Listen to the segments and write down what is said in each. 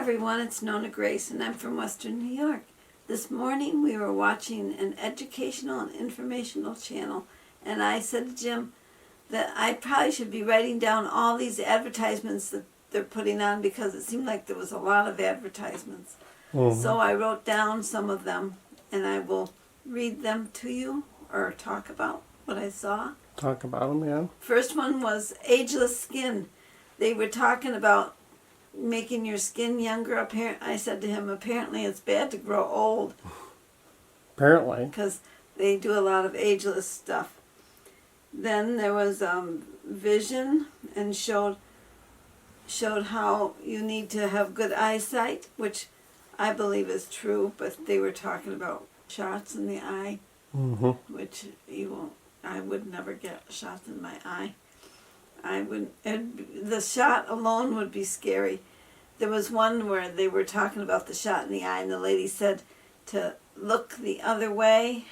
everyone, it's NonnaGrace and I'm from Western New York. This morning we were watching an educational and informational channel, and I said to Jim that I probably should be writing down all these advertisements that they're putting on because it seemed like there was a lot of advertisements. So I wrote down some of them and I will read them to you or talk about what I saw. Talk about them, yeah. First one was ageless skin. They were talking about making your skin younger. I said to him, apparently it's bad to grow old. Apparently. Because they do a lot of ageless stuff. Then there was vision, and showed how you need to have good eyesight, which I believe is true, but they were talking about shots in the eye, which I would never get shots in my eye. The shot alone would be scary. There was one where they were talking about the shot in the eye, and the lady said to look the other way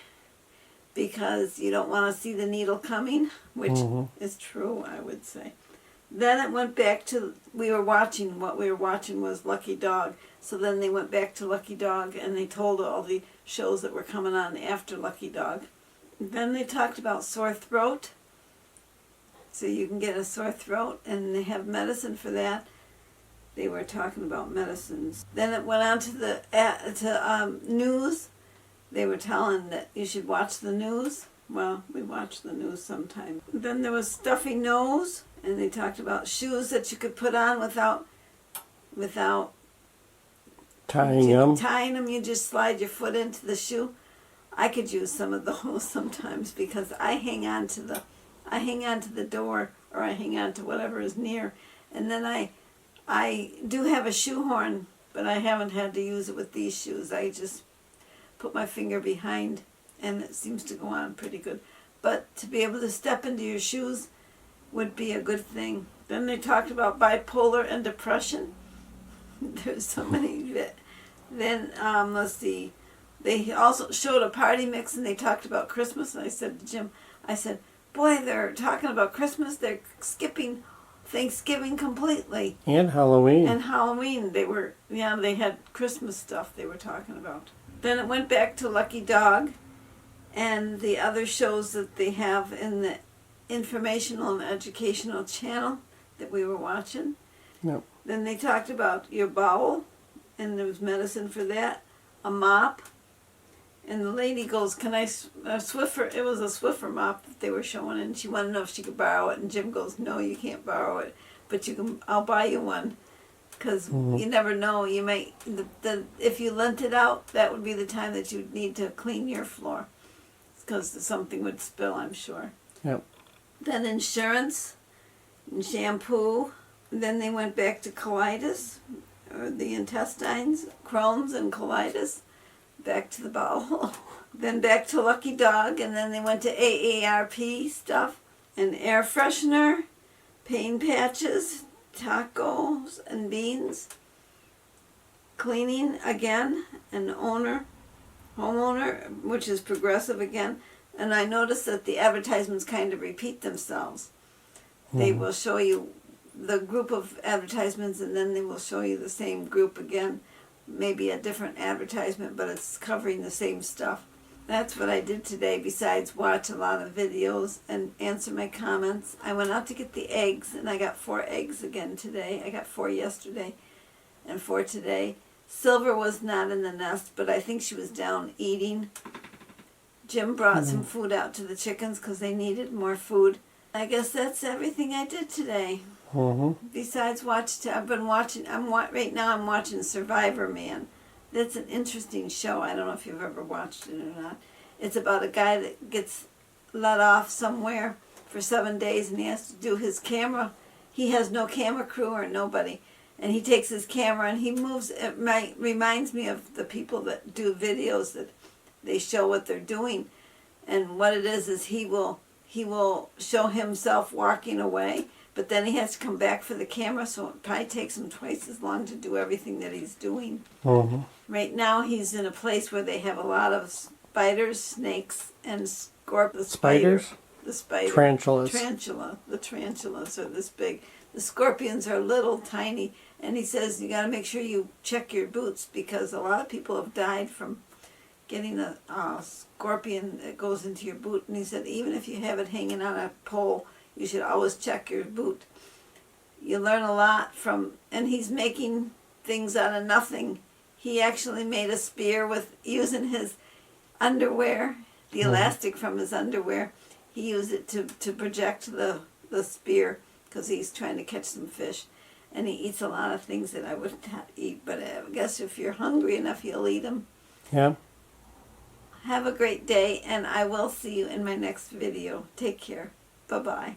because you don't want to see the needle coming, which is true, I would say. Then it went back to, what we were watching was Lucky Dog. So then they went back to Lucky Dog and they told all the shows that were coming on after Lucky Dog. Then they talked about sore throat. So you can get a sore throat, and they have medicine for that. They were talking about medicines. Then it went on to the news. They were telling that you should watch the news. Well, we watch the news sometimes. Then there was stuffy nose, and they talked about shoes that you could put on without tying them. Tying them, you just slide your foot into the shoe. I could use some of those sometimes because I hang on to the door, or I hang on to whatever is near, and then I do have a shoehorn, but I haven't had to use it with these shoes. I just put my finger behind and it seems to go on pretty good. But to be able to step into your shoes would be a good thing. Then they talked about bipolar and depression. There's so many. Then let's see. They also showed a party mix and they talked about Christmas. And I said to Jim, boy, they're talking about Christmas. They're skipping Thanksgiving completely. And Halloween. And Halloween. They had Christmas stuff they were talking about. Then it went back to Lucky Dog and the other shows that they have in the informational and educational channel that we were watching. Yep. Then they talked about your bowel, and there was medicine for that, a mop. And the lady goes, can I, a Swiffer, it was a Swiffer mop that they were showing, and she wanted to know if she could borrow it, and Jim goes, no, you can't borrow it, but I'll buy you one, because you never know, you might, if you lent it out, that would be the time that you'd need to clean your floor, because something would spill, I'm sure. Yep. Then insurance, and shampoo, then they went back to colitis, or the intestines, Crohn's and colitis. Back to the bowel, then back to Lucky Dog, and then they went to AARP stuff, and air freshener, pain patches, tacos and beans, cleaning again, and homeowner, which is progressive again. And I noticed that the advertisements kind of repeat themselves. They will show you the group of advertisements, and then they will show you the same group again. Maybe a different advertisement, but it's covering the same stuff. That's what I did today, besides watch a lot of videos and answer my comments. I went out to get the eggs, and I got 4 eggs again today. I got 4 yesterday and 4 today. Silver was not in the nest, but I think she was down eating. Jim brought some food out to the chickens because they needed more food. I guess that's everything I did today. Besides right now I'm watching Survivor Man. That's an interesting show. I don't know if you've ever watched it or not. It's about a guy that gets let off somewhere for 7 days, and he has to do his camera. He has no camera crew or nobody, and he takes his camera and he moves. It reminds me of the people that do videos that they show what they're doing, and what it is he will show himself walking away. But then he has to come back for the camera, so it probably takes him twice as long to do everything that he's doing. Right now he's in a place where they have a lot of spiders, snakes, and scorpions. Spiders? The spider. Tarantulas. The tarantulas are this big. The scorpions are little, tiny, And he says you got to make sure you check your boots because a lot of people have died from getting a scorpion that goes into your boot. And he said even if you have it hanging on a pole, you should always check your boot. You learn a lot from, and he's making things out of nothing. He actually made a spear with using his underwear, the elastic from his underwear. He used it to project the spear because he's trying to catch some fish. And he eats a lot of things that I would not eat, but I guess if you're hungry enough, you'll eat them. Yeah. Have a great day, and I will see you in my next video. Take care. Bye-bye.